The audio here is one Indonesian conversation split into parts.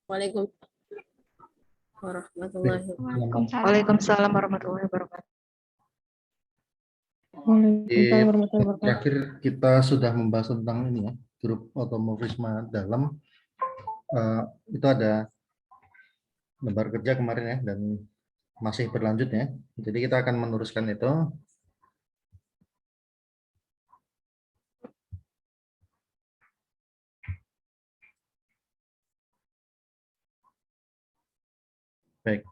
Waalaikumsalam warahmatullahi wabarakatuh. Waalaikumsalam warahmatullahi wabarakatuh. Waalaikumsalam warahmatullahi wabarakatuh. Terakhir kita sudah membahas tentang ini ya, grup otomorfisme dalam. Itu ada lembar kerja kemarin ya, dan masih berlanjut ya. Jadi kita akan meneruskan itu. Baik.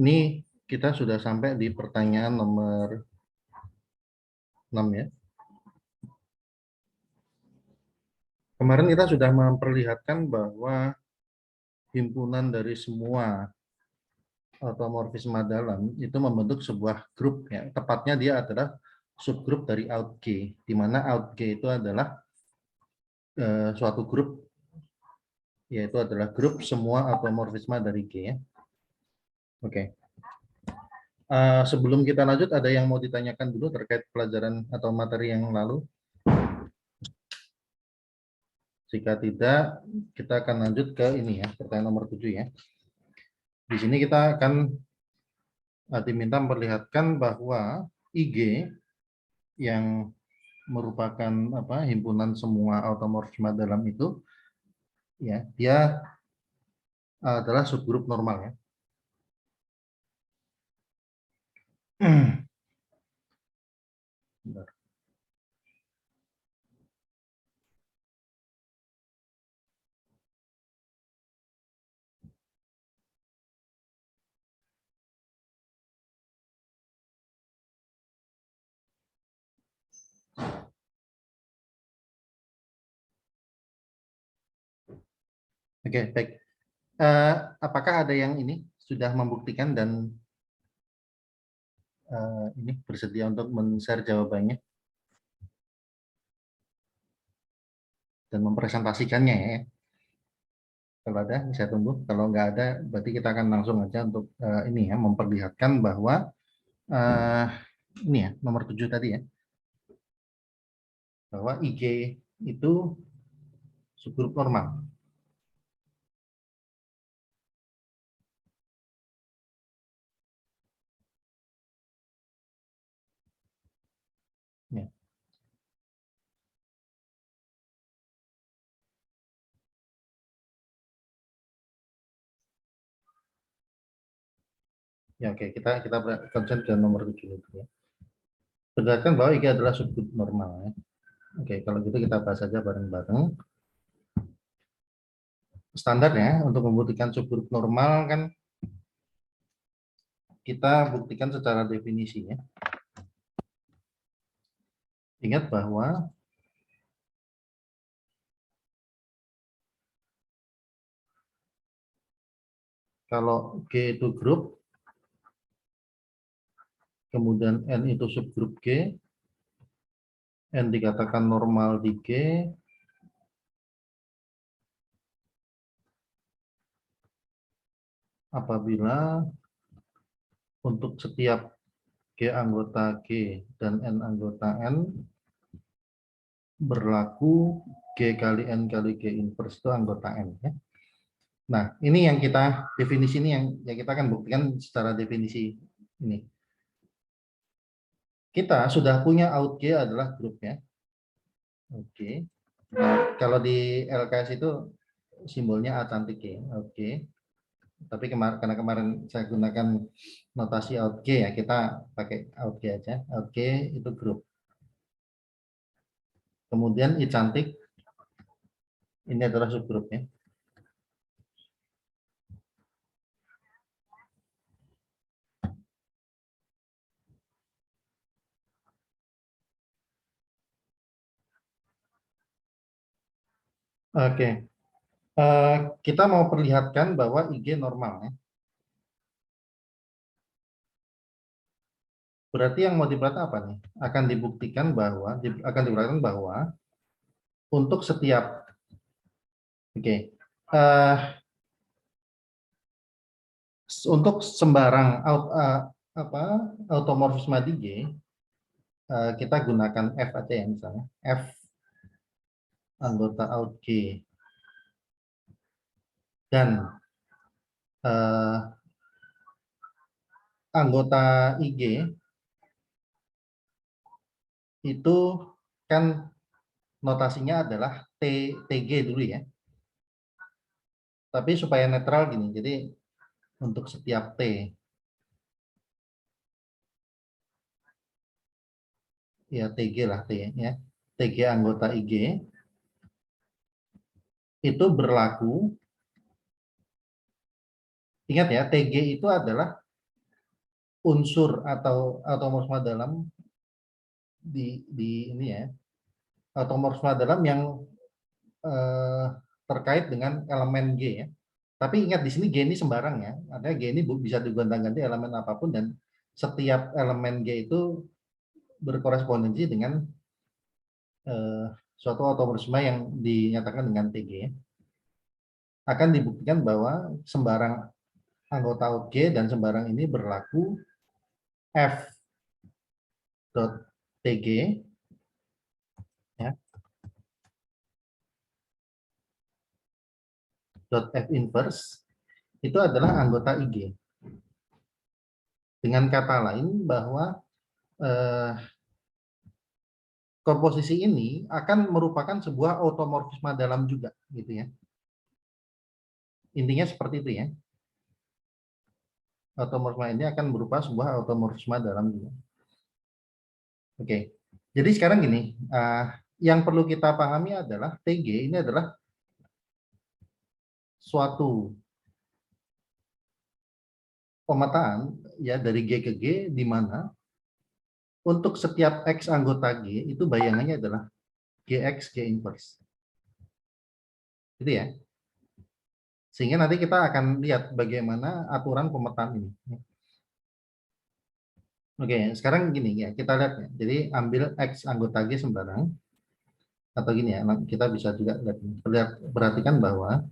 Ini kita sudah sampai di pertanyaan nomor 6 ya. Kemarin kita sudah memperlihatkan bahwa himpunan dari semua otomorfisme dalam itu membentuk sebuah grup ya. Tepatnya dia adalah subgrup dari OutG, di mana OutG itu adalah suatu grup, yaitu adalah grup semua otomorfisme dari G ya. Oke. Sebelum kita lanjut, ada yang mau ditanyakan dulu terkait pelajaran atau materi yang lalu? Jika tidak, kita akan lanjut ke ini ya, pertanyaan nomor 7 ya. Di sini kita akan diminta memperlihatkan bahwa IG yang merupakan himpunan semua otomorfisme dalam itu ya, dia adalah subgrup normal ya. Bentar. Oke, baik. Apakah ada yang ini sudah membuktikan dan ini bersedia untuk men-share jawabannya dan mempresentasikannya ya? Kalau ada, saya tunggu. Kalau nggak ada, berarti kita akan langsung aja untuk ini ya, memperlihatkan bahwa ini ya, nomor 7 tadi ya, bahwa IG itu subgrup normal. Ya. Ya, oke, kita konsen ke nomor 7 itu ya. Berdasarkan bahwa IG adalah subgrup normal ya. Oke, kalau gitu kita bahas saja bareng-bareng. Standarnya untuk membuktikan subgrup normal kan kita buktikan secara definisi ya. Ingat bahwa kalau G itu grup, kemudian N itu subgrup G, N dikatakan normal di G, apabila untuk setiap G anggota G dan N anggota N berlaku G kali N kali G inverse itu anggota N ya. Nah, ini yang kita definisi ini yang kita akan buktikan secara definisi ini. Kita sudah punya out G adalah grup ya. Oke. Nah, kalau di LKS itu simbolnya A cantik G. Oke. Tapi karena kemarin saya gunakan notasi out G ya, kita pakai out G aja. Out G itu grup. Kemudian I cantik ini adalah subgrup ya. Oke. Kita mau perlihatkan bahwa IG normal ya. Berarti yang mau diperhatikan apa nih? Akan dibuktikan bahwa untuk setiap untuk sembarang automorfisme di G, kita gunakan F aja ya misalnya. F anggota out G Dan anggota IG itu kan notasinya adalah TG dulu ya. Tapi supaya netral gini, jadi untuk setiap T ya TG lah T ya. TG anggota IG itu berlaku, ingat ya, TG itu adalah unsur atau automorfisme dalam di ini ya, automorfisme dalam yang terkait dengan elemen G ya. Tapi ingat di sini G ini sembarang ya, artinya G ini bisa digonta-ganti elemen apapun dan setiap elemen G itu berkorespondensi dengan suatu automorfisme yang dinyatakan dengan TG ya. Akan dibuktikan bahwa sembarang anggota G dan sembarang ini berlaku F dot TG ya, dot F inverse itu adalah anggota IG. Dengan kata lain bahwa komposisi ini akan merupakan sebuah automorfisme dalam juga gitu ya. Intinya seperti itu ya. Automorfisme ini akan berupa sebuah automorfisme dalam juga. Oke. Jadi sekarang gini, yang perlu kita pahami adalah TG ini adalah suatu pemetaan ya dari G ke G di mana untuk setiap X anggota G itu bayangannya adalah GX G inverse. Gitu ya. Sehingga nanti kita akan lihat bagaimana aturan pemetaan ini. Oke, sekarang gini ya, kita lihat ya. Jadi ambil X anggota G sembarang. Atau gini ya, kita bisa juga lihat, perhatikan bahwa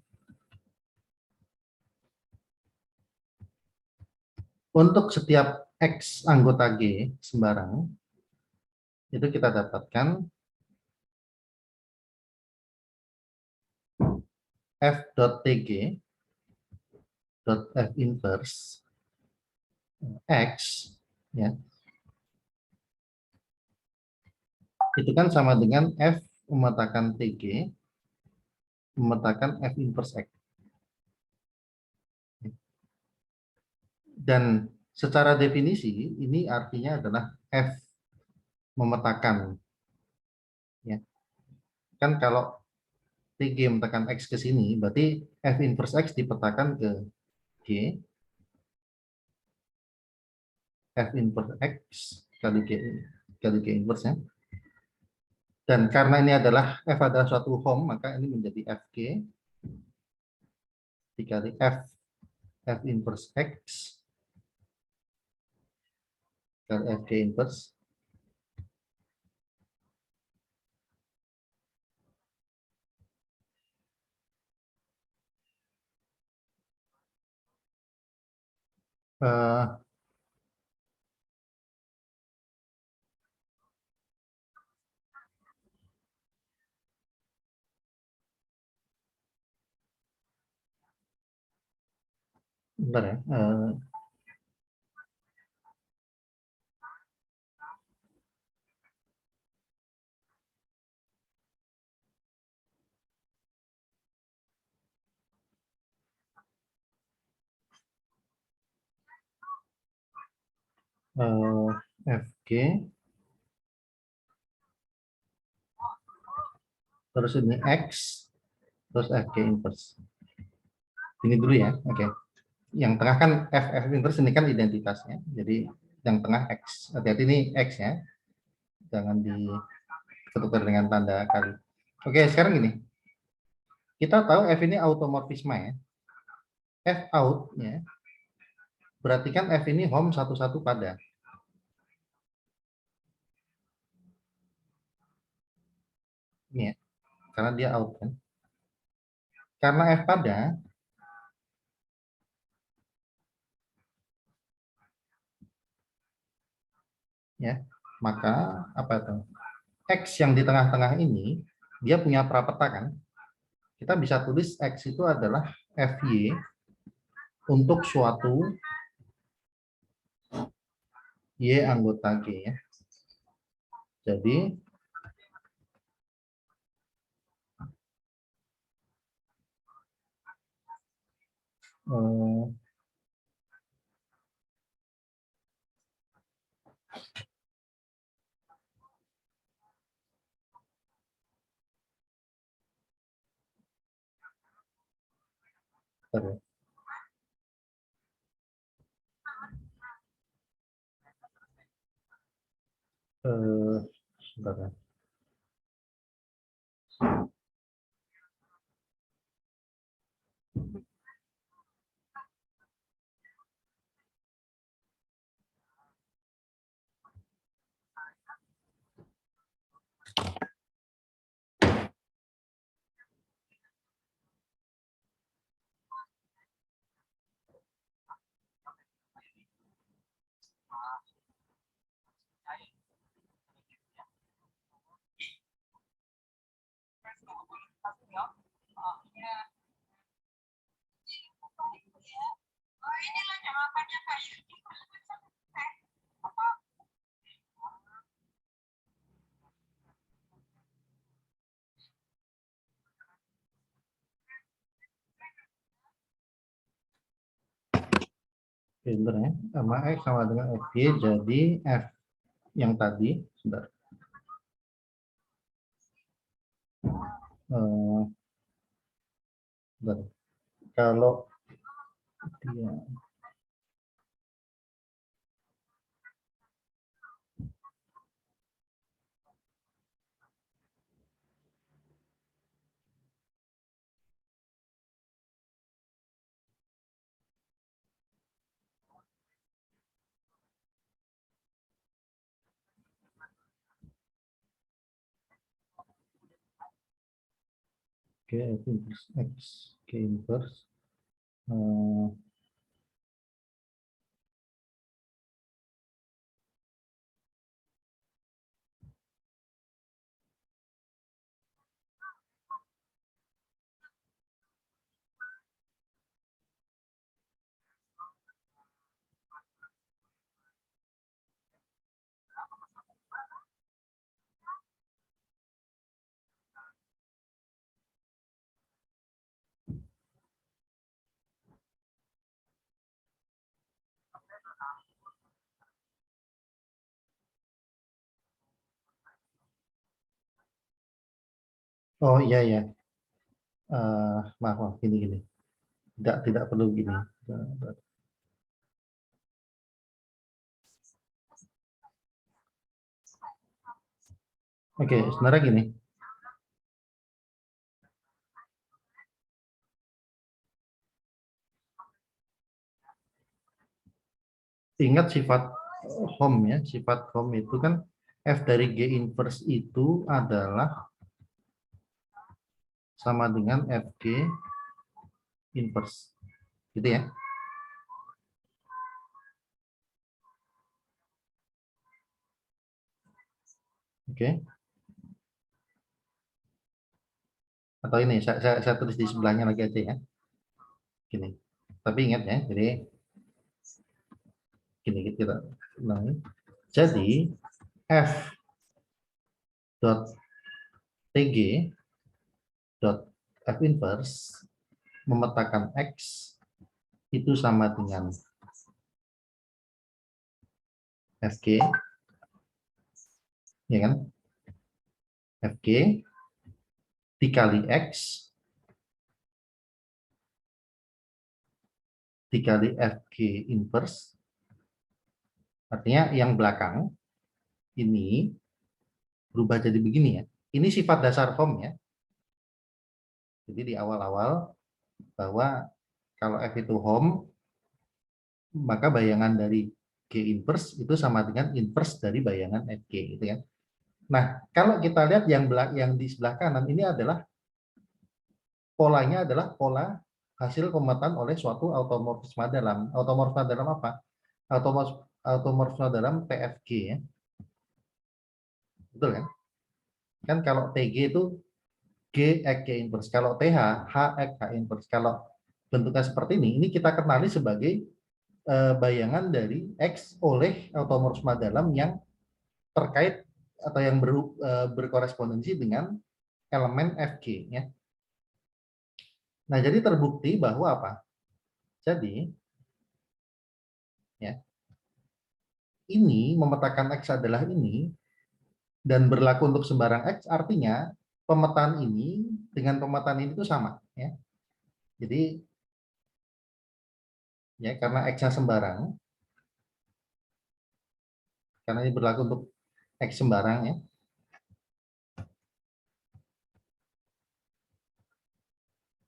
untuk setiap X anggota G sembarang, itu kita dapatkan F.TG dot F inverse X ya, itu kan sama dengan F memetakan TG memetakan F inverse X. Dan secara definisi ini artinya adalah F memetakan ya. Kan kalau TG memetakan X ke sini berarti F inverse X dipetakan ke G, F inverse X kali G inverse ya. Dan karena ini adalah F adalah suatu home, maka ini menjadi FG dikali F inverse X kali FG inverse bentar ya, FG terus ini X terus FG inverse ini dulu ya. Oke, yang tengah kan F inverse ini kan identitasnya, jadi yang tengah X, hati-hati ini X ya, jangan ditukar dengan tanda kali. Oke, sekarang gini, kita tahu F ini automorfisme ya, F out ya, berarti kan F ini home satu-satu pada ini ya, karena dia out kan. Karena F pada, ya, maka apa itu? X yang di tengah-tengah ini dia punya prapeta kan? kita bisa tulis X itu adalah FY untuk suatu Y anggota G ya. Jadi bentar ya. Sebentar ya. Oke, bentar ya. Sama X sama dengan FY, jadi F yang tadi, sebentar. Bentar. Kalau dia Oke, F inverse X, K inverse. Oh iya ya. Maaf, maaf, gini. Tidak perlu gini. Oke, sebenarnya gini. Ingat sifat home ya, sifat home itu kan F dari G inverse itu adalah sama dengan FG inverse. Gitu ya. Oke. Atau ini saya tulis di sebelahnya lagi aja ya. Gini. Tapi ingat ya, jadi gini kita ulangi. Jadi F dot TG dot F inverse memetakan X itu sama dengan FG, ya kan? FG dikali X dikali FG inverse, artinya yang belakang ini berubah jadi begini ya. Ini sifat dasar form ya. Jadi di awal-awal bahwa kalau F itu home, maka bayangan dari G inverse itu sama dengan inverse dari bayangan FG gitu ya. Nah, kalau kita lihat yang di sebelah kanan ini adalah polanya adalah pola hasil pemetaan oleh suatu automorfisme dalam. Automorfisme dalam apa? Automorfisme dalam TFG ya. Betul kan? Kan kalau TG itu G, X, G inverse. Kalau TH, H, X, H inverse. Kalau bentuknya seperti ini kita kenali sebagai bayangan dari X oleh automorfisme dalam yang terkait atau yang berkorespondensi dengan elemen Fg. Ya. Nah, jadi terbukti bahwa apa? Jadi, ya, ini memetakan X adalah ini, dan berlaku untuk sembarang X, artinya pemetaan ini dengan pemetaan ini itu sama. Ya. Jadi, ya karena X-nya sembarang, karena ini berlaku untuk X sembarang, ya,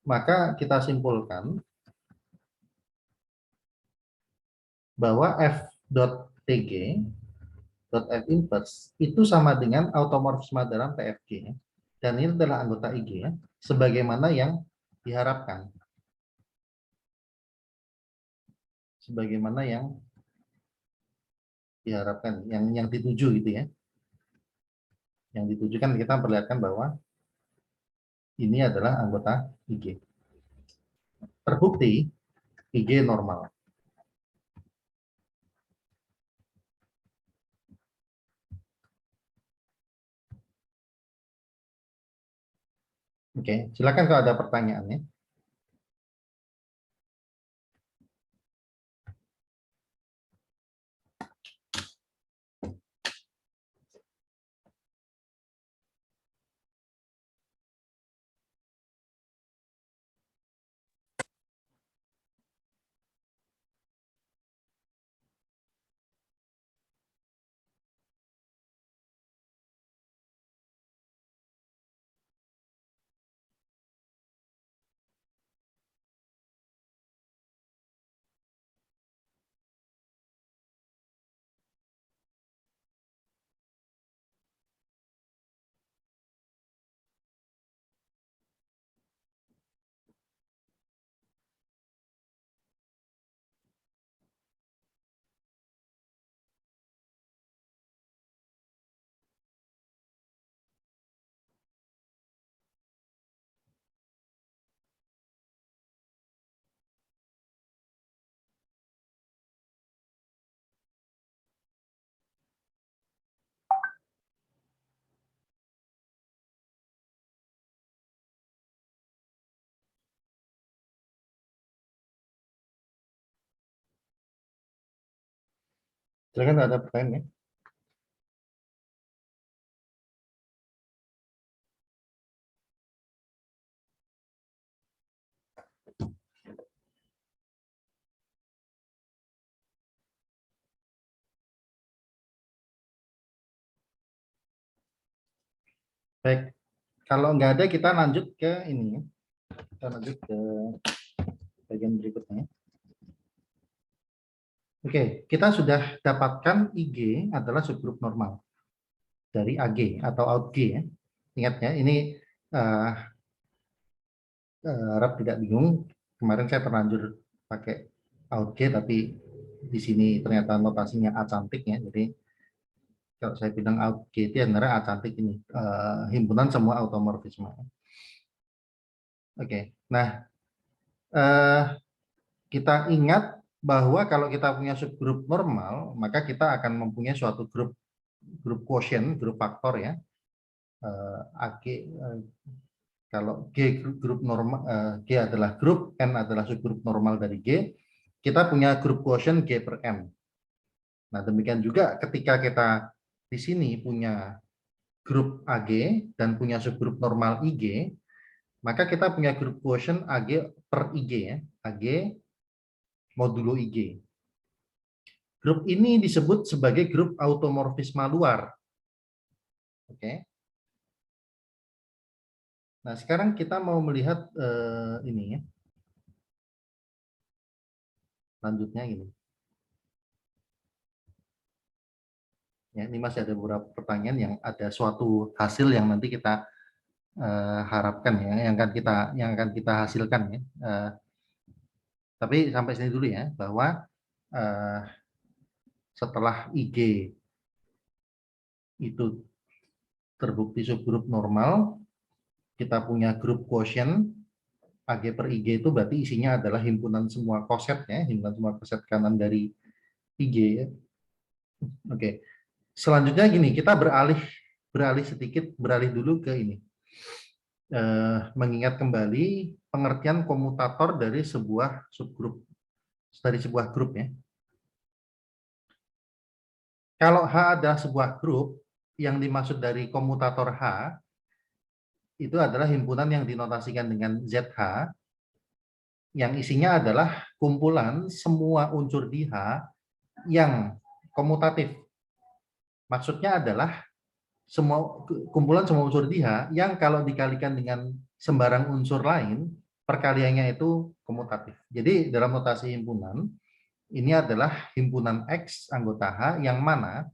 maka kita simpulkan bahwa f.tg .f inverse itu sama dengan automorfisme dalam TFG, dan ini adalah anggota IG, ya, sebagaimana yang diharapkan, yang dituju gitu ya, yang dituju kan kita perlihatkan bahwa ini adalah anggota IG, terbukti IG normal. Oke, silakan kalau ada pertanyaannya. Silakan kalau ada pertanyaan. Baik, kalau nggak ada kita lanjut ke ini, ya. Kita lanjut ke bagian berikutnya. Oke, kita sudah dapatkan IG adalah subgrup normal dari AG atau out G, ya. Ingat ya, ini harap tidak bingung. Kemarin saya terlanjur pakai out G, tapi di sini ternyata notasinya A cantik, ya. Jadi kalau saya bilang out G itu sebenarnya A cantik ini himpunan semua automorfisme. Oke, nah kita ingat bahwa kalau kita punya subgrup normal, maka kita akan mempunyai suatu grup quotient, grup faktor, ya. AG, kalau G grup normal, G adalah grup, N adalah subgrup normal dari G, kita punya grup quotient G per M. Nah, demikian juga ketika kita di sini punya grup AG dan punya subgrup normal IG, maka kita punya grup quotient AG per IG, ya. AG modulo IG. Grup ini disebut sebagai grup automorfisme luar. Oke. Nah, sekarang kita mau melihat ini, ya. Lanjutnya ini. Ya, ini masih ada beberapa pertanyaan yang ada suatu hasil yang nanti kita harapkan, ya, yang akan kita hasilkan, ya. Tapi sampai sini dulu, ya, bahwa setelah IG itu terbukti subgrup normal, kita punya grup quotient, AG per IG itu berarti isinya adalah himpunan semua koset ya, himpunan semua koset kanan dari IG ya. Oke. Selanjutnya gini, kita beralih dulu ke ini. Mengingat kembali pengertian komutator dari sebuah subgrup, dari sebuah grup ya. Kalau H adalah sebuah grup, yang dimaksud dari komutator H itu adalah himpunan yang dinotasikan dengan ZH, yang isinya adalah kumpulan semua unsur di H yang komutatif. Maksudnya adalah kumpulan semua unsur di H yang kalau dikalikan dengan sembarang unsur lain, perkaliannya itu komutatif. Jadi dalam notasi himpunan, ini adalah himpunan X anggota H yang mana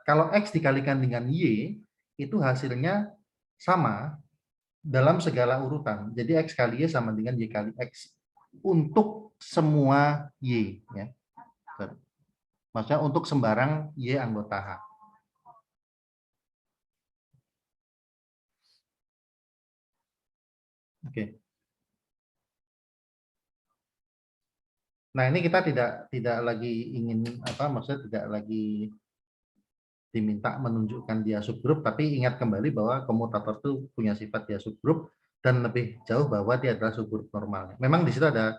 kalau X dikalikan dengan Y, itu hasilnya sama dalam segala urutan. Jadi X kali Y sama dengan Y kali X untuk semua Y. Ya. Maksudnya untuk sembarang Y anggota H. Oke. Nah ini kita tidak lagi ingin maksudnya tidak lagi diminta menunjukkan dia subgrup, tapi ingat kembali bahwa komutator itu punya sifat dia subgrup dan lebih jauh bahwa dia adalah subgrup normal. Memang di situ ada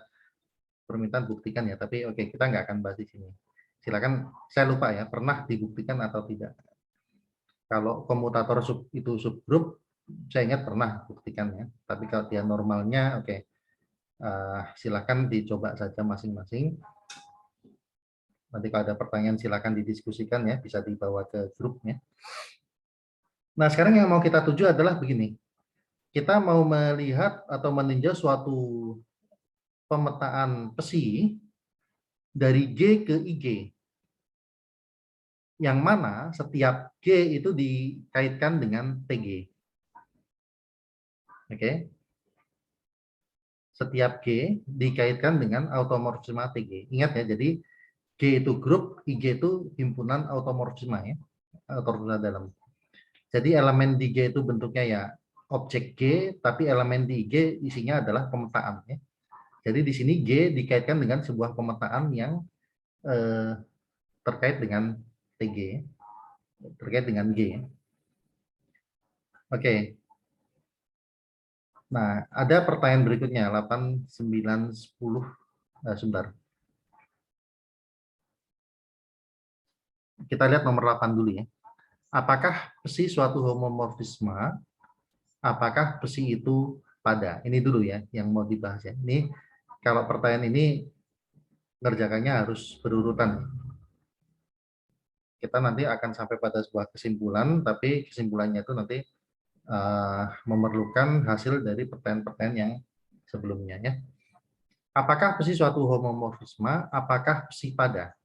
permintaan buktikan ya, tapi oke, kita nggak akan bahas di sini. Silakan, saya lupa ya, pernah dibuktikan atau tidak. Kalau komutator itu subgrup, saya ingat pernah buktikan ya, tapi kalau dia normalnya, oke, silakan dicoba saja masing-masing. Nanti kalau ada pertanyaan silakan didiskusikan ya, bisa dibawa ke grupnya. Nah, sekarang yang mau kita tuju adalah begini. Kita mau melihat atau meninjau suatu pemetaan psi dari G ke IG. Yang mana setiap G itu dikaitkan dengan TG. Oke. Setiap G dikaitkan dengan automorfisme TG. Ingat ya, jadi G itu grup, IG itu himpunan automorfisme ya, automorfisme dalam. Jadi elemen di G itu bentuknya ya objek G, tapi elemen di IG isinya adalah pemetaan ya. Jadi di sini G dikaitkan dengan sebuah pemetaan yang terkait dengan TG, terkait dengan G. Oke. Nah, ada pertanyaan berikutnya 8, 9, 10 sebentar. Kita lihat nomor 8 dulu ya. Apakah psi suatu homomorfisme? Apakah psi itu pada? Ini dulu ya yang mau dibahas ya. Ini kalau pertanyaan ini ngerjakannya harus berurutan. Kita nanti akan sampai pada sebuah kesimpulan, tapi kesimpulannya itu nanti memerlukan hasil dari pertanyaan-pertanyaan yang sebelumnya ya. Apakah psi suatu homomorfisme? Apakah psi pada?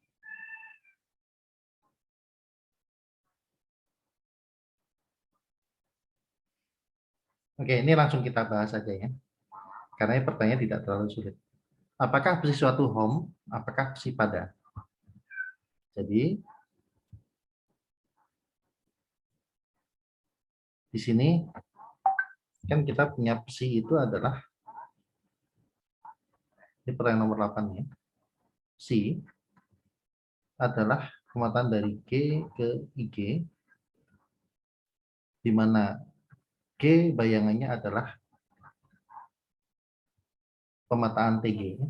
Oke, ini langsung kita bahas saja ya. Karena pertanyaan tidak terlalu sulit. Apakah psi suatu hom? Apakah psi pada? Jadi di sini kan kita punya psi itu adalah di pertanyaan nomor 8 ya. Psi adalah pemetaan dari G ke IG, di mana G bayangannya adalah pemetaan TG.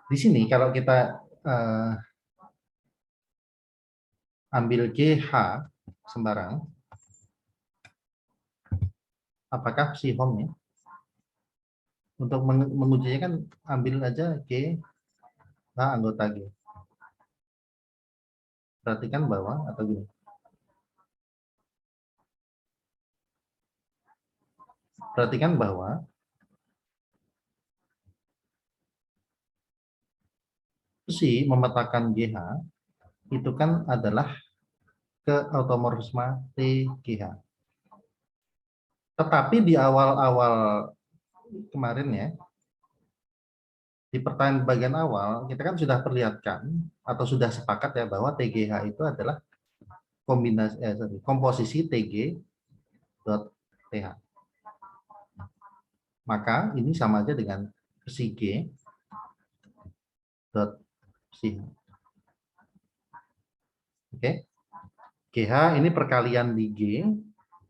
Di sini kalau kita ambil GH sembarang, apakah psi hom ya? Untuk mengujinya kan ambil aja G H anggota G. Perhatikan bahwa atau gini. Perhatikan bahwa psi memetakan GH itu kan adalah ke automorfisme TGH. Tetapi di awal-awal kemarin ya, di pertanyaan bagian awal kita kan sudah perlihatkan atau sudah sepakat ya bahwa TGH itu adalah komposisi TG dot TH. Maka ini sama aja dengan psi G dot psi H. Oke. GH ini perkalian di G,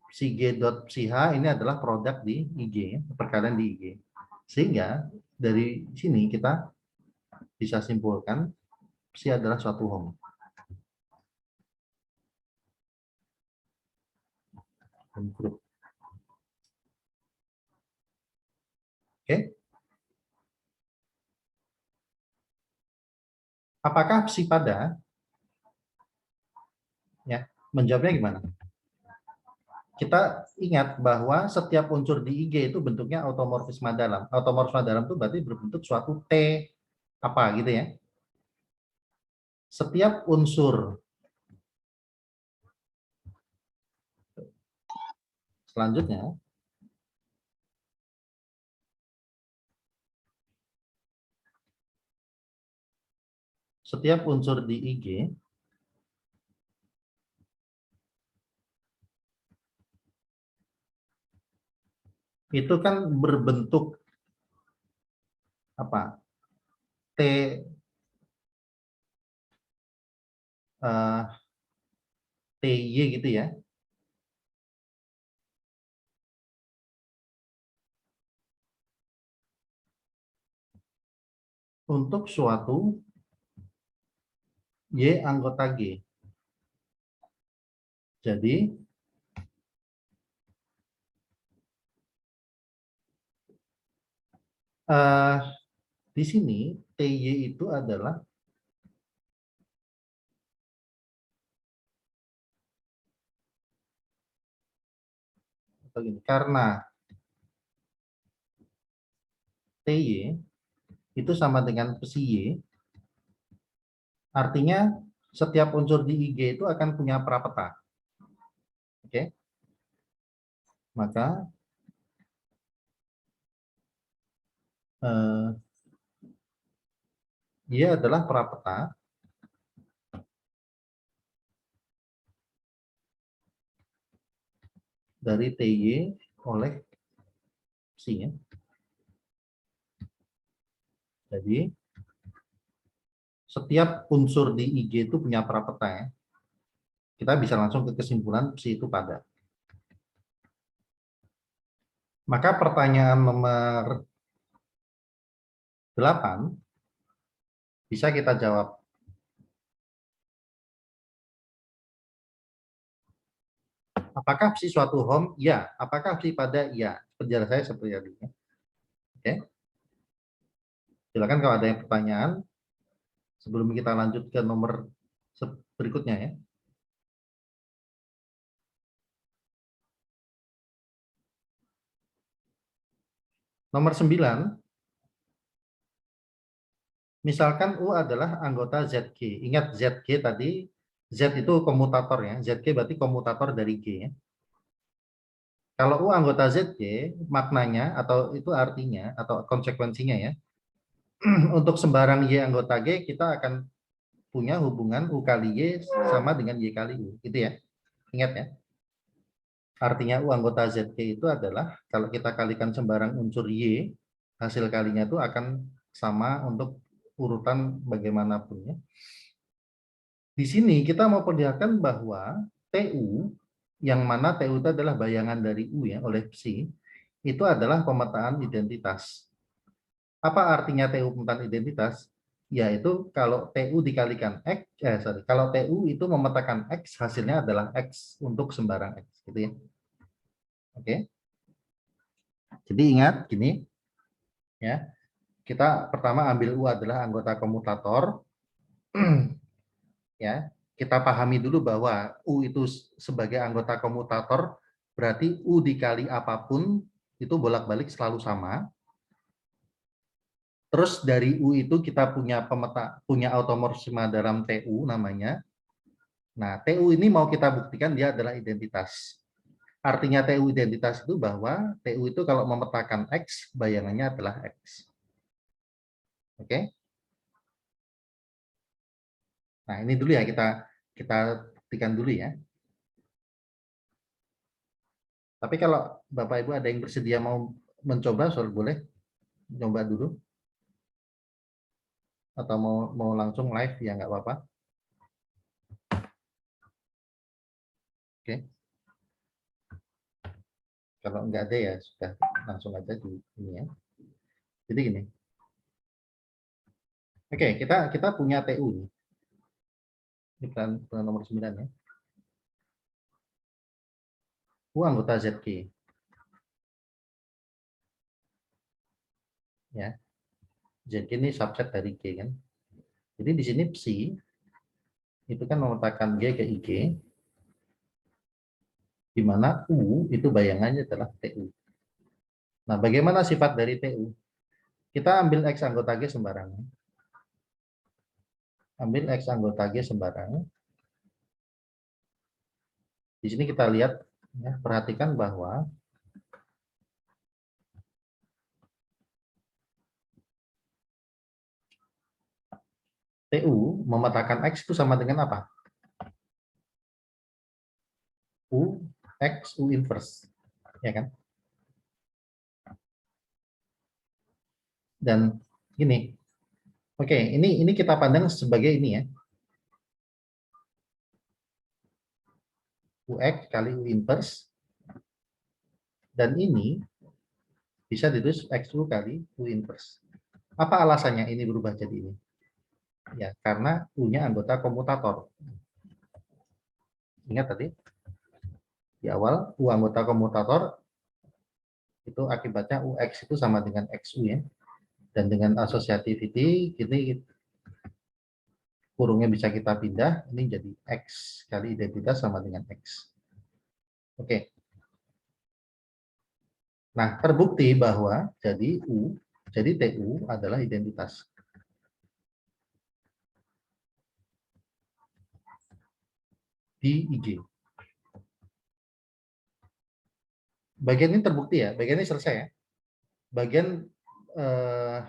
psi G dot psi H ini adalah produk di IG, perkalian di IG. Sehingga dari sini kita bisa simpulkan psi adalah suatu home. Home group. Oke. Apakah psi pada? Ya, menjawabnya gimana? Kita ingat bahwa setiap unsur di IG itu bentuknya automorfisme dalam. Automorfisme dalam itu berarti berbentuk suatu T apa gitu ya. Setiap unsur selanjutnya setiap unsur di IG itu kan berbentuk apa? T TY gitu ya. Untuk suatu Y anggota G. Jadi di sini TY itu adalah karena TY itu sama dengan psi Y, artinya setiap unsur di IG itu akan punya prapeta. Oke. Maka dia adalah prapeta dari TY oleh psi ya. Jadi setiap unsur di IG itu punya prapeta ya. Kita bisa langsung ke kesimpulan psi itu pada. Maka pertanyaan nomor 8 bisa kita jawab. Apakah psi suatu home? Ya. Apakah psi pada? Ya. Penjelasan saya seperti tadi. Oke. Silakan kalau ada yang pertanyaan sebelum kita lanjut ke nomor berikutnya ya. Nomor 9. Misalkan U adalah anggota ZG. Ingat ZG tadi, Z itu komutator ya. ZG berarti komutator dari G ya. Kalau U anggota ZG, maknanya atau itu artinya atau konsekuensinya ya. Untuk sembarang Y anggota G, kita akan punya hubungan U kali Y sama dengan Y kali U. Gitu ya. Ingat ya. Artinya U anggota ZG itu adalah kalau kita kalikan sembarang unsur Y, hasil kalinya itu akan sama untuk urutan bagaimanapun ya. Di sini kita mau perlihatkan bahwa TU, yang mana TU itu adalah bayangan dari U ya oleh psi, itu adalah pemetaan identitas. Apa artinya TU pemetaan identitas? Yaitu kalau TU dikalikan X, kalau TU itu memetakan X, hasilnya adalah X untuk sembarang X. Gitu ya. Oke. Jadi ingat gini, ya. Kita pertama ambil U adalah anggota komutator. Ya, kita pahami dulu bahwa U itu sebagai anggota komutator berarti U dikali apapun itu bolak-balik selalu sama. Terus dari U itu kita punya automorfisme dalam TU namanya. Nah, TU ini mau kita buktikan dia adalah identitas. Artinya TU identitas itu bahwa TU itu kalau memetakan X, bayangannya adalah X. Oke? Nah, ini dulu ya kita buktikan dulu ya. Tapi kalau Bapak Ibu ada yang bersedia mau mencoba, boleh coba dulu. Atau mau langsung live ya nggak apa-apa. Oke. Kalau nggak ada ya sudah langsung aja di ini ya. Jadi gini. Oke, kita punya TU nih. Ini plan nomor 9 ya. U anggota ZG. Ya. ZG ini subset dari G kan. Jadi di sini psi itu kan memetakan G ke IG, di mana U itu bayangannya adalah TU. Nah, bagaimana sifat dari TU? Kita ambil X anggota G sembarangan. Ambil X anggota G sembarangan. Di sini kita lihat, ya, perhatikan bahwa TU memetakan X itu sama dengan apa? U, X, U inverse. Ya kan? Dan gini, oke, ini kita pandang sebagai ini ya. UX kali U inverse. Dan ini bisa ditulis XU kali U inverse. Apa alasannya ini berubah jadi ini? Ya, karena U-nya anggota komutator. Ingat tadi, di awal U anggota komutator itu akibatnya UX itu sama dengan XU ya. Dan dengan associativity, ini kurungnya bisa kita pindah, ini jadi X kali identitas sama dengan X. Oke. Nah, terbukti bahwa jadi TU adalah identitas. Di IG. Bagian ini terbukti ya, bagian ini selesai ya. Bagian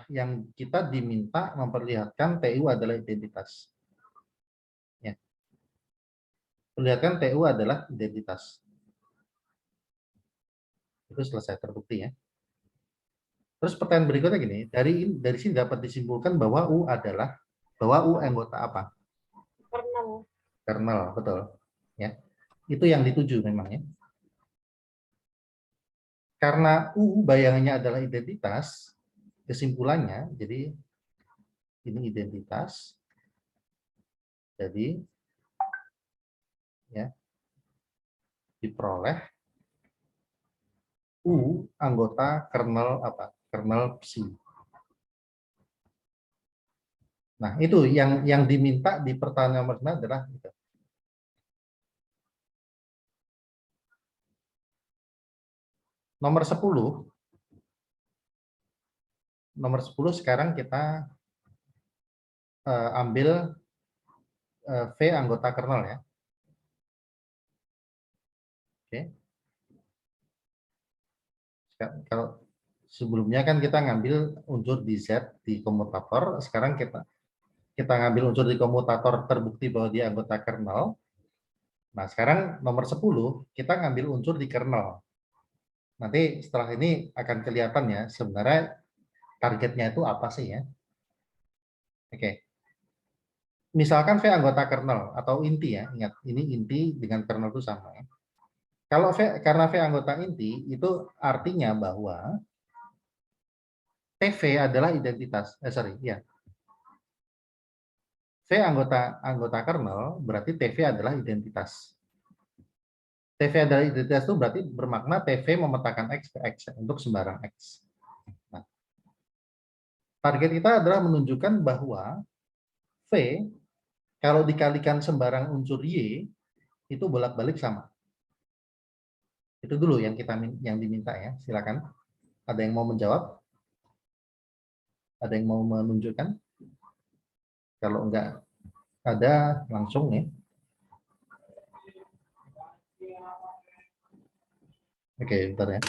yang kita diminta memperlihatkan TU adalah identitas. Ya. Perlihatkan TU adalah identitas. Itu selesai, terbukti ya. Terus pertanyaan berikutnya gini, dari sini dapat disimpulkan bahwa U anggota apa? Kernel. Kernel, betul. Ya. Itu yang dituju memang ya. Karena U bayangannya adalah identitas, kesimpulannya, jadi ini identitas, jadi ya diperoleh U anggota kernel apa? Kernel psi. Nah, itu yang diminta di pertanyaan nomor 9 adalah itu. Nomor 10. Nomor 10 sekarang kita ambil V anggota kernel ya. Oke. Kalau sebelumnya kan kita ngambil unsur di Z di komutator, sekarang kita ngambil unsur di komutator terbukti bahwa dia anggota kernel. Nah, sekarang nomor 10 kita ngambil unsur di kernel. Nanti setelah ini akan kelihatan ya sebenarnya targetnya itu apa sih ya. Oke. Misalkan V anggota kernel atau inti ya, ingat ini inti dengan kernel itu sama ya. Kalau karena V anggota inti itu artinya bahwa TV adalah identitas. Ya. V anggota kernel berarti TV adalah identitas. TV adalah identitas itu berarti bermakna TV memetakan X ke X untuk sembarang X. Nah, target kita adalah menunjukkan bahwa V kalau dikalikan sembarang unsur Y itu bolak-balik sama. Itu dulu yang diminta ya. Silakan. Ada yang mau menjawab? Ada yang mau menunjukkan? Kalau enggak ada, langsung ya. Oke, bentar ya.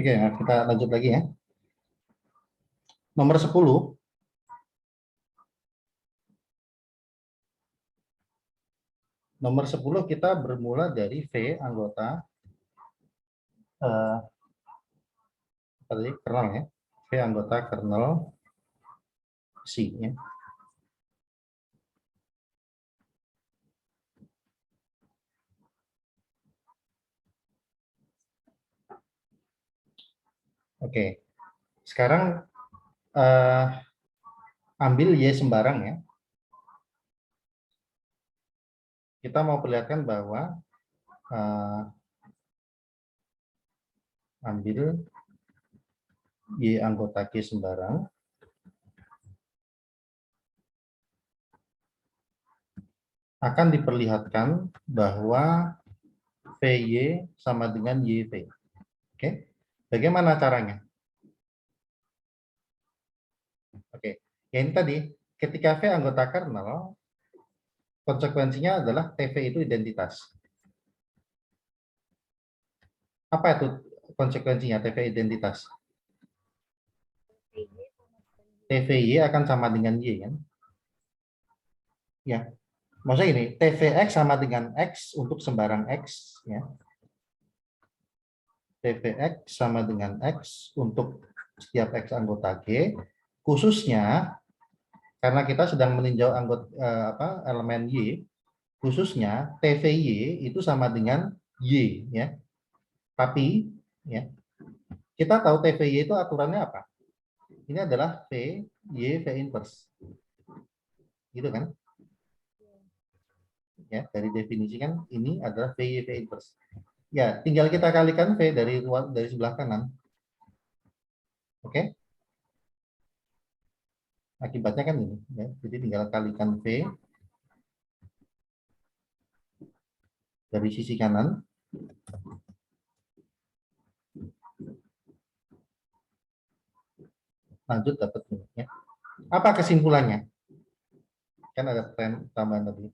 Oke, nah kita lanjut lagi ya. Nomor 10. Nomor 10 kita bermula dari V anggota kernel ya. V anggota kernel C ya. Oke. Sekarang ambil Y sembarang ya. Kita mau perlihatkan bahwa ambil Y anggota G sembarang. Akan diperlihatkan bahwa VY sama dengan YV. Oke. Bagaimana caranya? Oke. Ya ini tadi, ketika V anggota kernel, konsekuensinya adalah TV itu identitas. Apa itu konsekuensinya TV identitas? TVY akan sama dengan Y kan? Ya. Maksudnya ini, TVX sama dengan X untuk sembarang X ya. TVX sama dengan X untuk setiap X anggota G, khususnya karena kita sedang meninjau anggota elemen Y, khususnya TVY itu sama dengan Y ya. Tapi ya, kita tahu TVY itu aturannya apa? Ini adalah V, Y, V inverse. Gitu kan? Ya, dari definisi kan ini adalah V, Y, V inverse. Ya, tinggal kita kalikan V dari sebelah kanan. Oke? Akibatnya kan ini ya. Jadi tinggal kalikan V dari sisi kanan. Lanjut dapat ini ya. Apa kesimpulannya? Kan ada tambahan tadi.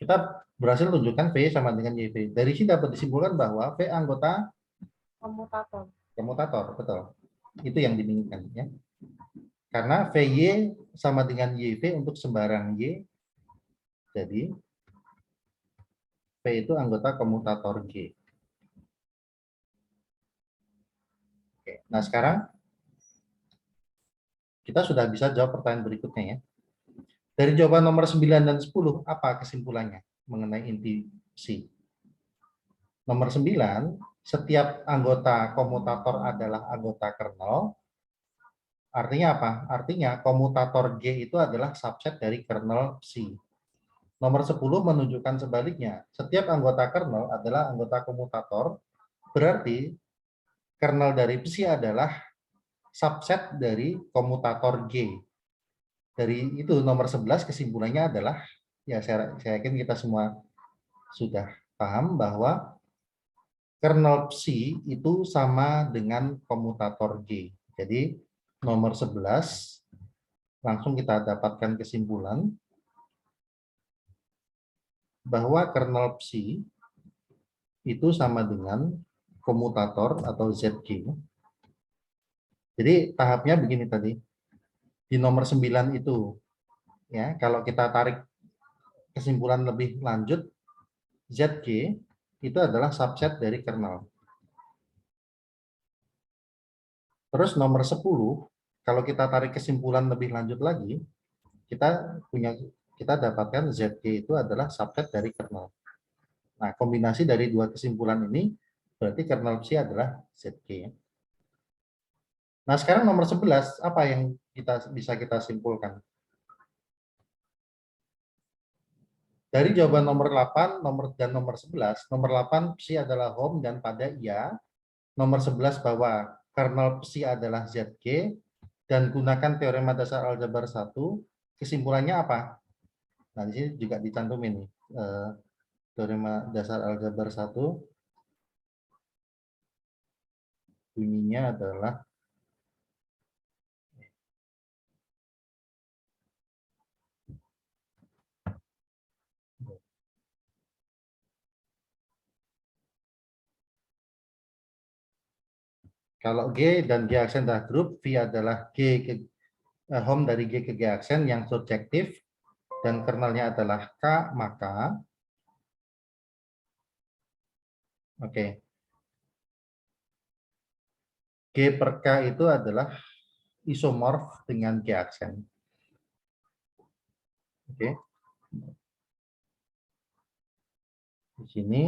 Kita berhasil tunjukkan V sama dengan YV. Dari sini dapat disimpulkan bahwa V anggota komutator, betul. Itu yang diinginkan ya. Karena VY sama dengan YV untuk sembarang Y. Jadi V itu anggota komutator G. Oke, nah sekarang kita sudah bisa jawab pertanyaan berikutnya ya. Dari jawaban nomor 9 dan 10, apa kesimpulannya mengenai inti C? Nomor 9, setiap anggota komutator adalah anggota kernel. Artinya apa? Artinya komutator G itu adalah subset dari kernel C. Nomor 10 menunjukkan sebaliknya. Setiap anggota kernel adalah anggota komutator, berarti kernel dari C adalah subset dari komutator G. Dari itu nomor 11 kesimpulannya adalah, ya saya yakin kita semua sudah paham bahwa kernel C itu sama dengan komutator G. Jadi nomor 11 langsung kita dapatkan kesimpulan bahwa kernel psi itu sama dengan komutator atau ZG. Jadi tahapnya begini tadi. Di nomor 9 itu ya, kalau kita tarik kesimpulan lebih lanjut, ZG itu adalah subset dari kernel. Terus nomor 10, kalau kita tarik kesimpulan lebih lanjut lagi, kita dapatkan ZG itu adalah subset dari kernel. Nah, kombinasi dari dua kesimpulan ini berarti kernel psi adalah ZG. Nah, sekarang nomor 11, apa yang bisa kita simpulkan? Dari jawaban nomor 8 dan nomor 11, nomor 8 psi adalah home dan pada iya, nomor 11 bahwa kernel psi adalah ZG, dan gunakan teorema dasar aljabar 1, kesimpulannya apa? Nah, di sini juga dicantumin nih. Teorema dasar aljabar 1 bunyinya adalah Kalau G dan G aksen adalah grup, V adalah home dari G ke G aksen yang surjektif, dan kernelnya adalah K, maka oke, G per K itu adalah isomorf dengan G aksen. Oke. Di sini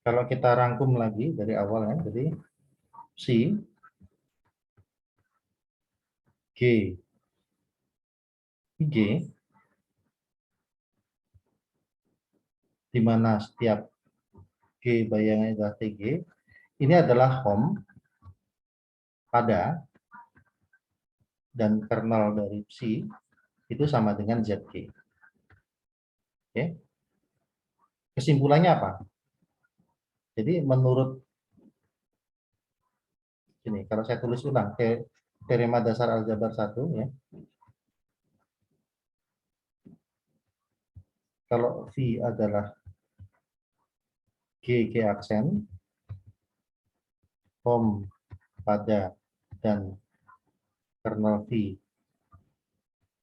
kalau kita rangkum lagi dari awal ya, jadi C, G, G, di mana setiap G bayangannya adalah TG, ini adalah home pada dan kernel dari C itu sama dengan ZG. Oke. Kesimpulannya apa? Jadi menurut ini, kalau saya tulis ulang teorema dasar aljabar 1 ya. Kalau V adalah G aksen, home pada dan kernel V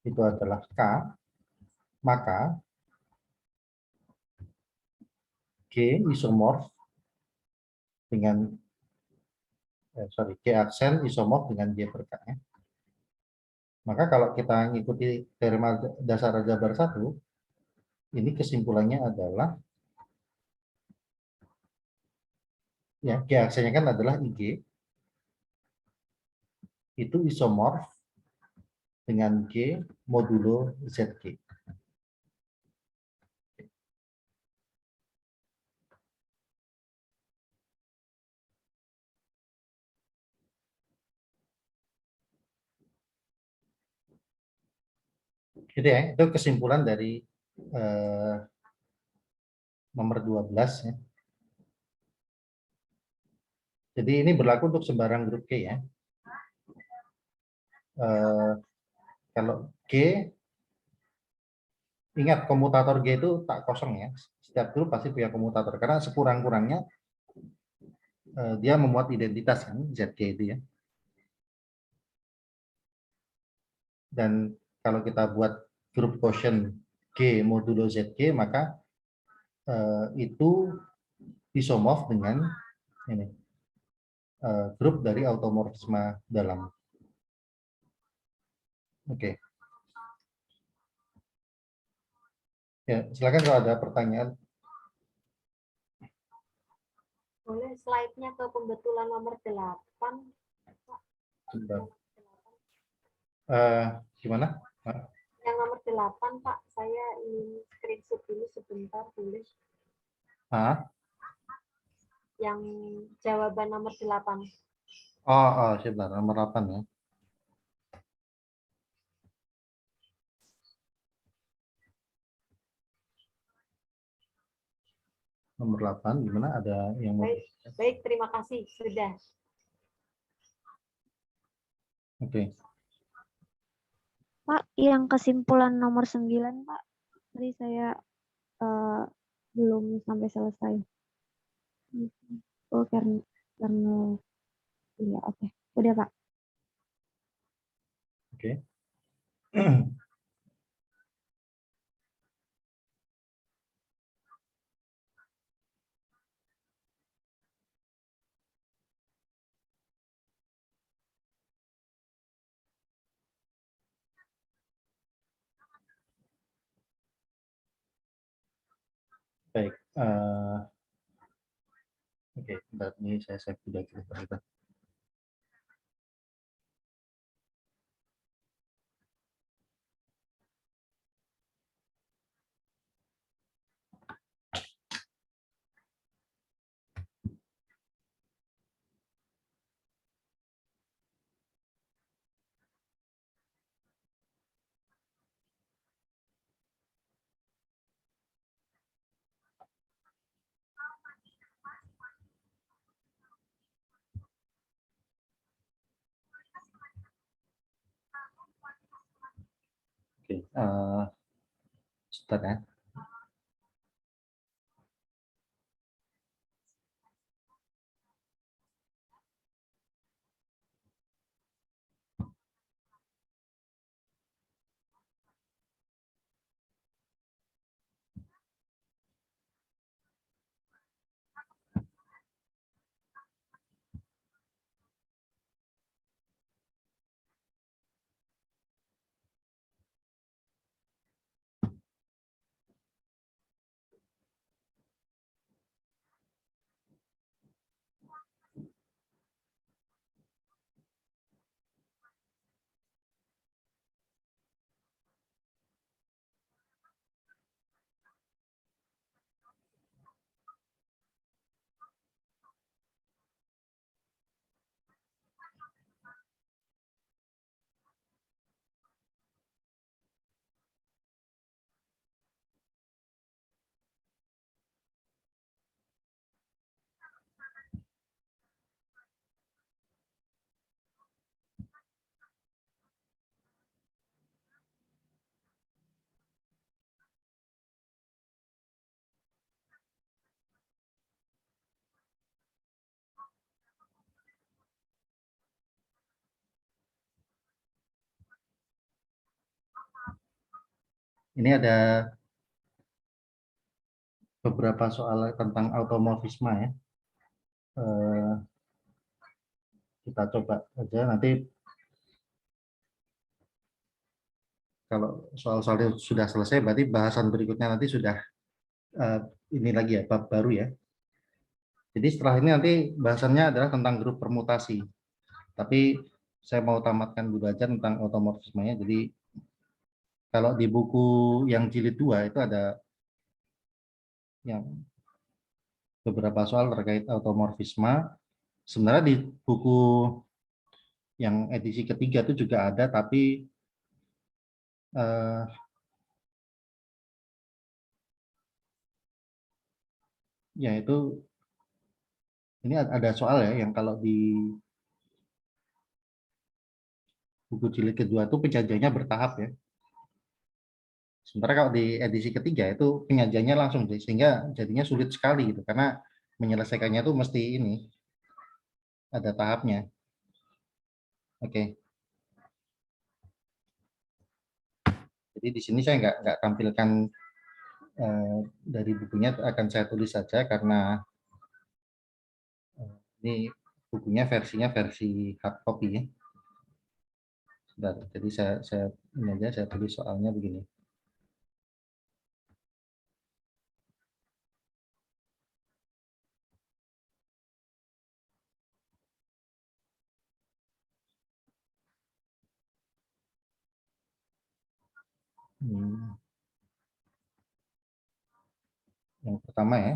itu adalah K, maka G isomorf dengan G aksen isomorf dengan G per K. Maka kalau kita mengikuti teorema dasar aljabar 1, ini kesimpulannya adalah ya G aksennya kan adalah IG, itu isomorf dengan G modulo ZG. Gitu ya, itu kesimpulan dari nomor 12 ya. Jadi ini berlaku untuk sembarang grup G ya. Kalau G, ingat komutator G itu tak kosong ya. Setiap grup pasti punya komutator karena sekurang-kurangnya dia memuat identitas kan ZG itu ya. Dan kalau kita buat grup quotient G modulo ZG, maka itu isomorf dengan ini grup dari automorfisme dalam. Oke. Ya, silakan kalau ada pertanyaan. Boleh slide-nya ke pembetulan nomor 8. Sebentar. Gimana? Yang nomor 8, Pak. Saya ingin screenshot dulu sebentar, boleh? Yang jawaban nomor 8. Sebentar, nomor 8 ya. Nomor 8, gimana? Ada yang mau? Baik, terima kasih. Sudah. Oke. Pak, yang kesimpulan nomor 9, Pak. Tadi saya belum sampai selesai. Oh, karena iya, oke. Udah, Pak. Oke. Baik. Oke, bentar, ini saya sudah cerita. Oke, sebentar ya. Ini ada beberapa soal tentang automorfisme ya. Eh, kita coba aja nanti kalau soal-soalnya sudah selesai berarti bahasan berikutnya nanti sudah ini lagi ya, bab baru ya. Jadi setelah ini nanti bahasannya adalah tentang grup permutasi. Tapi saya mau tamatkan dulu aja tentang automorfismenya. Jadi kalau di buku yang jilid 2 itu ada yang beberapa soal terkait automorfisme. Sebenarnya di buku yang edisi ketiga itu juga ada, tapi ya itu ini ada soal ya yang kalau di buku jilid kedua itu penyajiannya bertahap ya. Sementara kalau di edisi ketiga itu penyajiannya langsung, sehingga jadinya sulit sekali gitu karena menyelesaikannya itu mesti ini ada tahapnya. Oke. Jadi di sini saya nggak tampilkan dari bukunya, akan saya tulis saja karena ini bukunya versinya versi hard copy ya. Sebentar, jadi saya ini aja saya tulis soalnya begini. Yang pertama ya.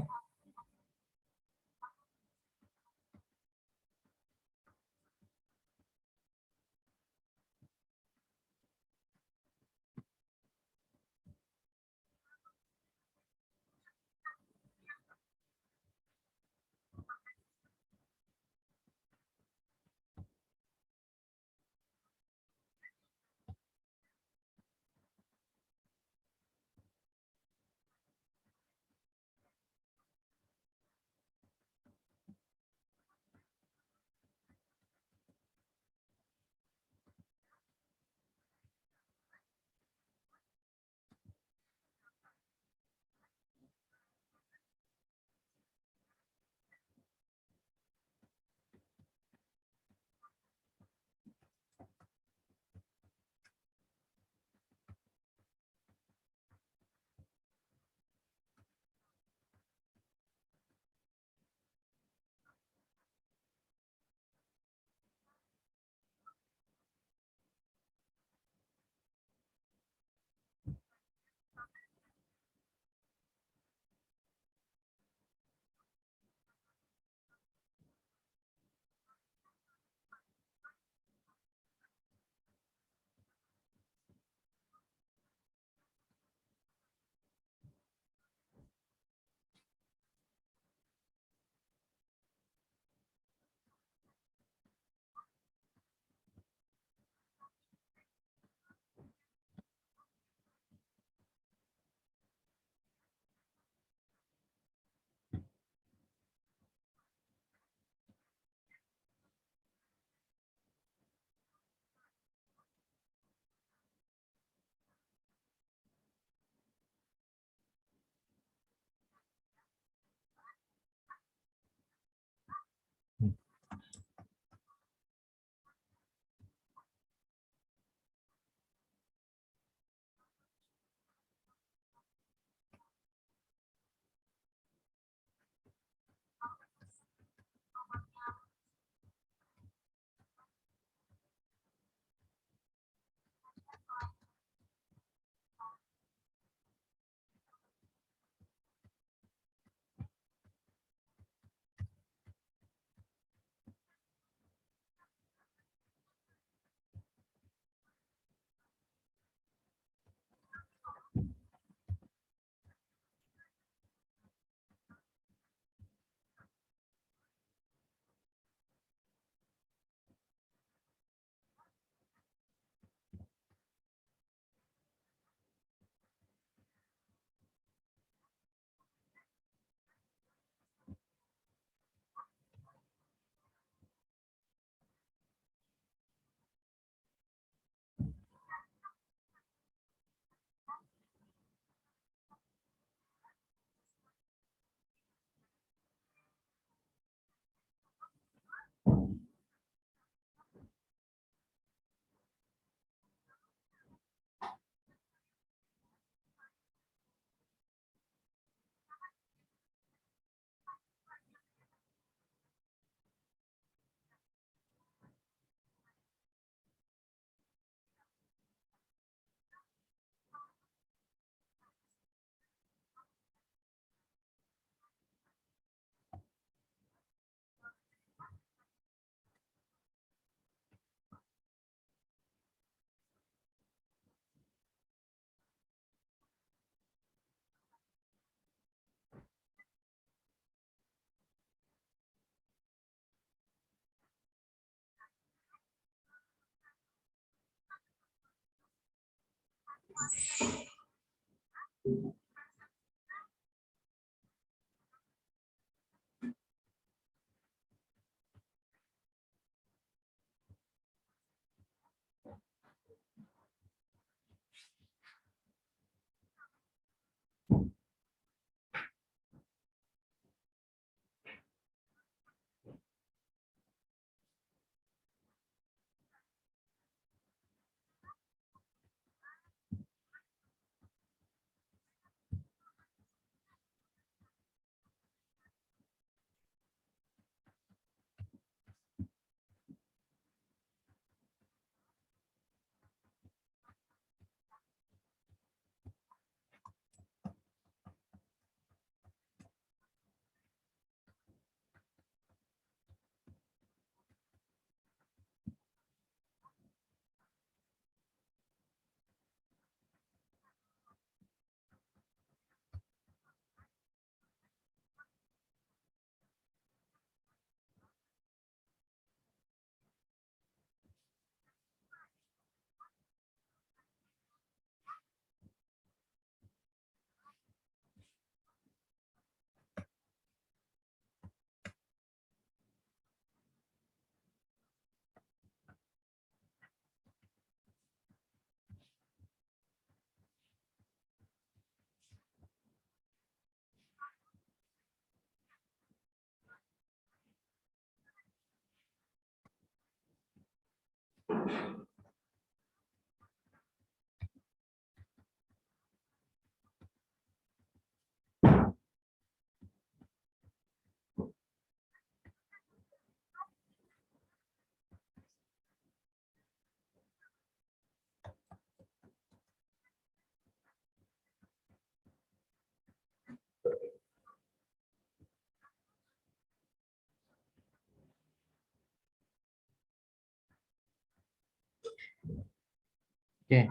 Oke,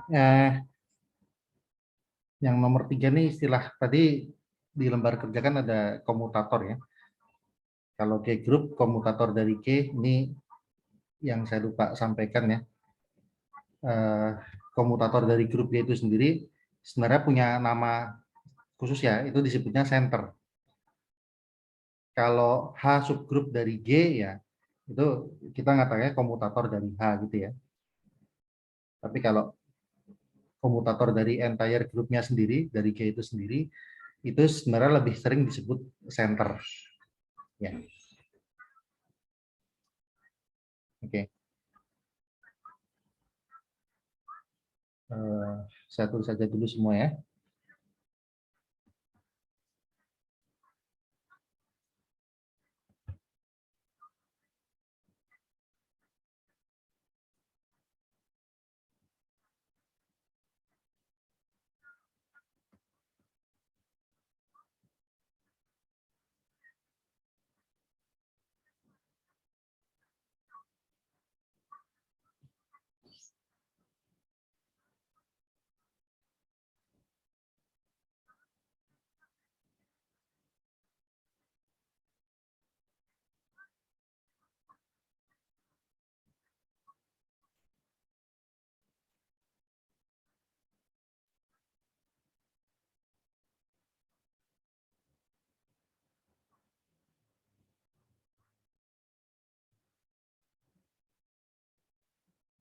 yang nomor 3 nih istilah tadi di lembar kerja kan ada komutator ya. Kalau K group, komutator dari K ini yang saya lupa sampaikan ya. Komutator dari grup G itu sendiri sebenarnya punya nama khusus ya, itu disebutnya center. Kalau H subgroup dari G ya, itu kita ngatakannya komutator dari H gitu ya. Tapi kalau komutator dari entire grupnya sendiri, dari G itu sendiri, itu sebenarnya lebih sering disebut center. Ya. Oke. Saya tulis saja dulu semua ya.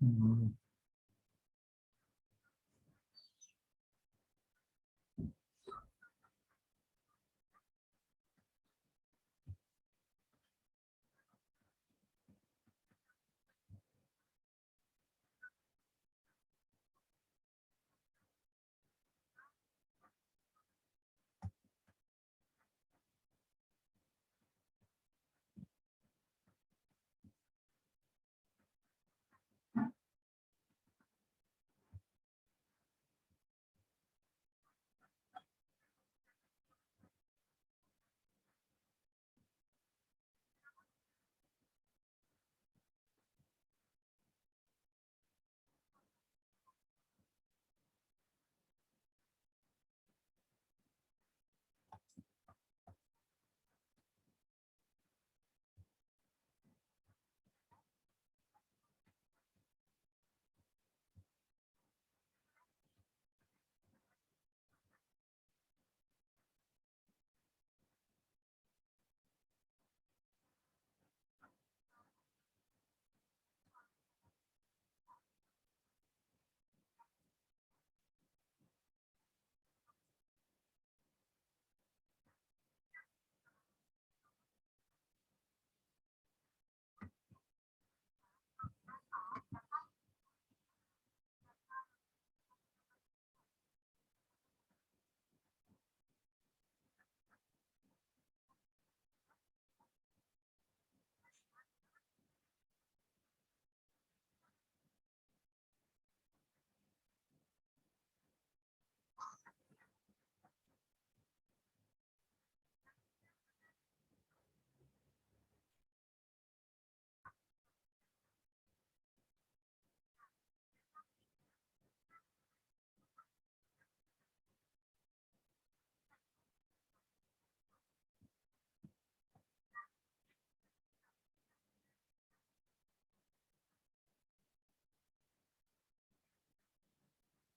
Hmm.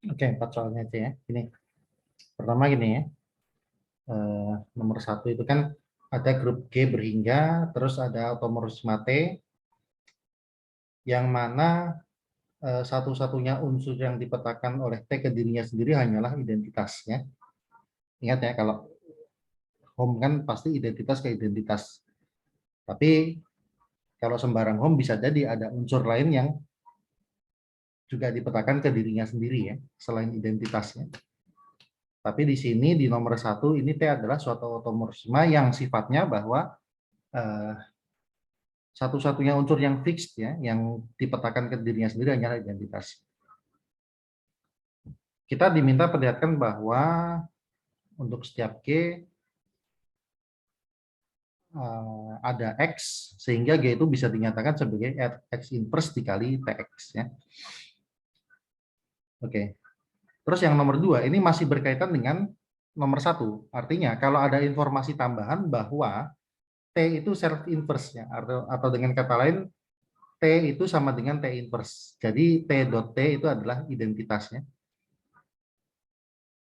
Oke, 4 soalnya aja ya. Ini pertama gini ya. Nomor 1 itu kan ada grup G berhingga, terus ada automorfisme T, yang mana satu-satunya unsur yang dipetakan oleh T ke dirinya sendiri hanyalah identitasnya. Ingat ya, kalau home kan pasti identitas ke identitas. Tapi kalau sembarang home bisa jadi ada unsur lain yang juga dipetakan ke dirinya sendiri ya, selain identitasnya. Tapi di sini di nomor 1 ini T adalah suatu automorfisme yang sifatnya bahwa satu-satunya unsur yang fix ya, yang dipetakan ke dirinya sendiri hanyalah identitas. Kita diminta perlihatkan bahwa untuk setiap G ada X, sehingga G itu bisa dinyatakan sebagai X inverse dikali TX ya. Oke. Terus yang nomor 2 ini masih berkaitan dengan nomor 1. Artinya kalau ada informasi tambahan bahwa T itu self inverse ya, atau dengan kata lain T itu sama dengan T inverse. Jadi T dot T itu adalah identitasnya.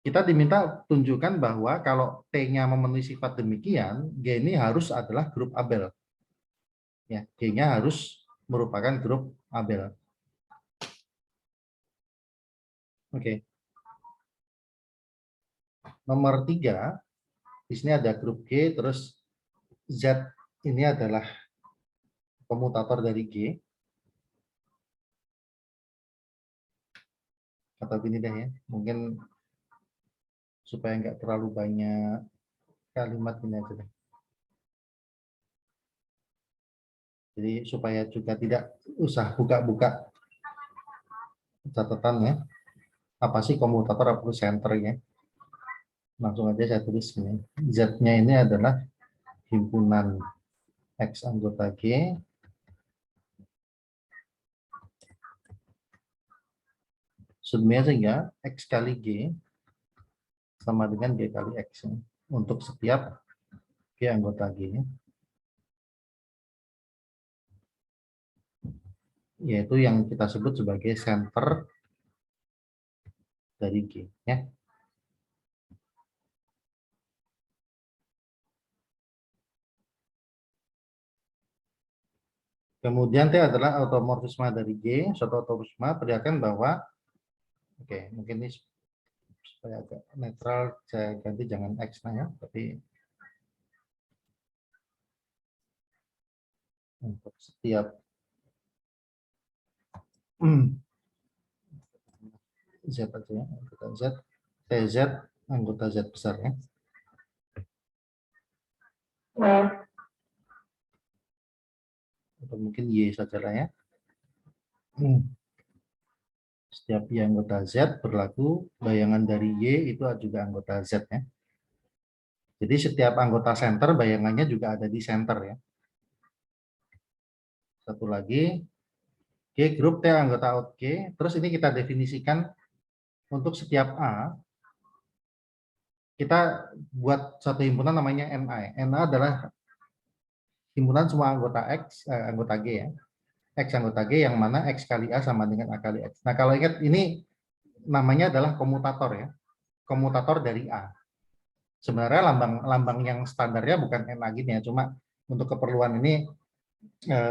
Kita diminta tunjukkan bahwa kalau T-nya memenuhi sifat demikian, G ini harus adalah grup Abel. Ya, G-nya harus merupakan grup Abel. Oke. Nomor 3, di sini ada grup G, terus Z ini adalah komutator dari G. Atau gini deh ya, mungkin supaya nggak terlalu banyak kalimat ini aja deh. Jadi supaya juga tidak usah buka-buka catatan ya. Apa sih komutator atau center ya? Langsung aja saya tulis ini. Z-nya ini adalah himpunan X anggota G sumnya sehingga X kali G sama dengan G kali X ya, untuk setiap G anggota G, yaitu yang kita sebut sebagai center dari G ya. Kemudian T adalah automorfisme dari G. Suatu automorfisme perlihatkan bahwa oke, mungkin ini supaya agak netral saya ganti jangan X nah ya, tapi untuk setiap Z aja ya, anggota Z, TZ anggota Z besar ya. Atau mungkin Y saja lah ya. Setiap Y anggota Z berlaku bayangan dari Y itu juga anggota Z ya. Jadi setiap anggota center bayangannya juga ada di center ya. Satu lagi, G grup T anggota out G. Terus ini kita definisikan untuk setiap A, kita buat satu himpunan namanya NA. NA adalah himpunan semua anggota X, anggota G ya. X anggota G yang mana X kali A sama dengan A kali X. Nah kalau ingat ini namanya adalah komutator ya. Komutator dari A. Sebenarnya lambang yang standarnya bukan NA gini ya, cuma untuk keperluan ini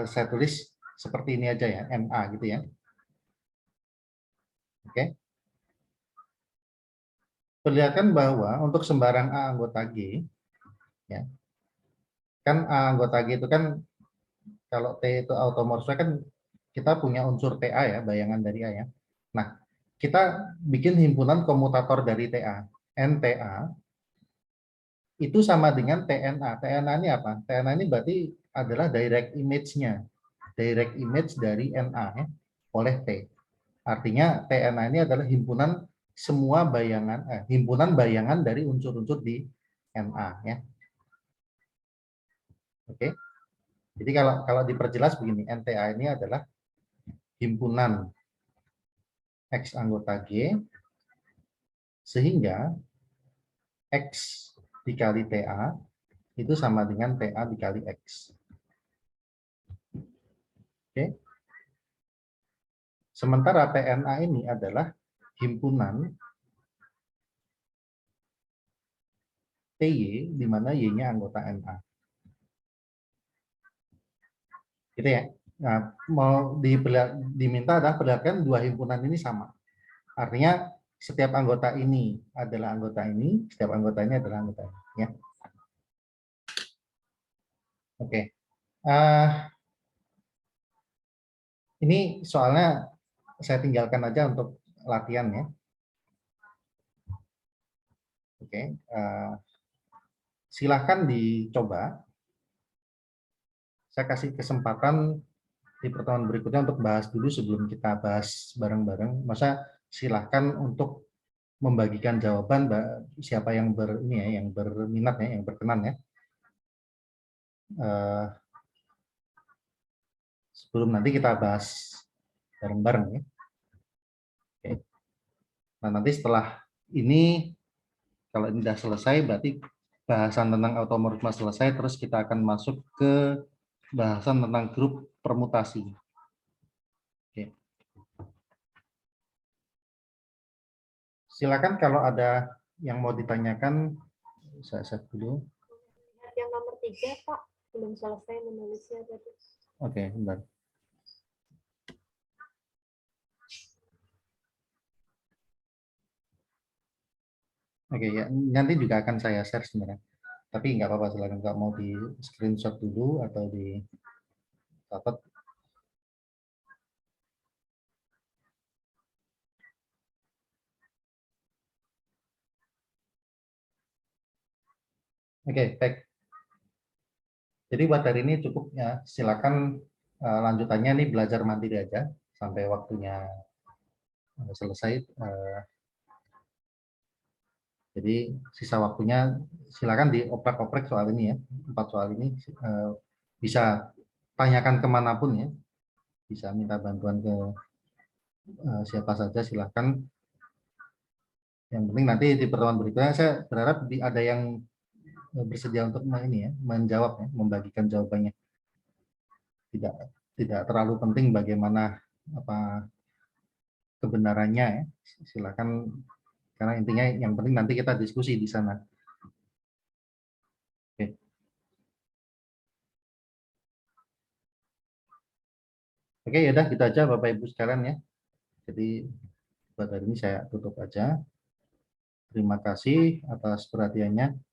saya tulis seperti ini aja ya, NA gitu ya. Oke. Perlihatkan bahwa untuk sembarang A anggota G, ya, kan A anggota G itu kan kalau T itu automorfisme kan kita punya unsur TA ya, bayangan dari A ya. Nah, kita bikin himpunan komutator dari TA. NTA itu sama dengan TNA. TNA ini apa? TNA ini berarti adalah direct image-nya. Direct image dari NA ya, oleh T. Artinya TNA ini adalah himpunan semua bayangan, himpunan bayangan dari unsur-unsur di NA ya. Oke. Jadi kalau diperjelas begini, NTA ini adalah himpunan X anggota G sehingga X dikali TA itu sama dengan TA dikali X. Oke. Sementara TNA ini adalah himpunan TY, di mana Y-nya anggota NA. Gitu ya. Nah, mau diminta adalah perlihatkan dua himpunan ini sama. Artinya setiap anggota ini adalah anggota ini, setiap anggota ini adalah anggota ini. Ya. Oke. Ini soalnya saya tinggalkan aja untuk latihan ya. Oke. Silahkan dicoba. Saya kasih kesempatan di pertemuan berikutnya untuk bahas dulu sebelum kita bahas bareng-bareng. Masa silahkan untuk membagikan jawaban siapa yang yang berminat ya, yang berkenan ya. Sebelum nanti kita bahas bareng-bareng ya. Oke. Nah, nanti setelah ini kalau ini sudah selesai berarti bahasan tentang automorfisme selesai, terus kita akan masuk ke bahasan tentang grup permutasi. Oke. Silakan kalau ada yang mau ditanyakan, saya set dulu. Yang nomor 3, Pak, belum selesai menulisnya tadi. Oke, bentar. Oke, ya, nanti juga akan saya share sebenarnya. Tapi nggak apa-apa, silakan nggak mau di screenshot dulu atau di catat. Oke, baik. Jadi buat hari ini cukup ya. Silakan lanjutannya nih belajar mandiri aja sampai waktunya selesai. Jadi sisa waktunya silakan dioprek-oprek soal ini ya. 4 soal ini bisa tanyakan kemanapun ya. Bisa minta bantuan ke siapa saja silakan. Yang penting nanti di pertemuan berikutnya saya berharap ada yang bersedia untuk menjawab ya, membagikan jawabannya. Tidak terlalu penting bagaimana kebenarannya ya. Silakan, karena intinya yang penting nanti kita diskusi di sana. Oke. Oke, yaudah kita aja Bapak Ibu sekalian ya. Jadi buat hari ini saya tutup aja. Terima kasih atas perhatiannya.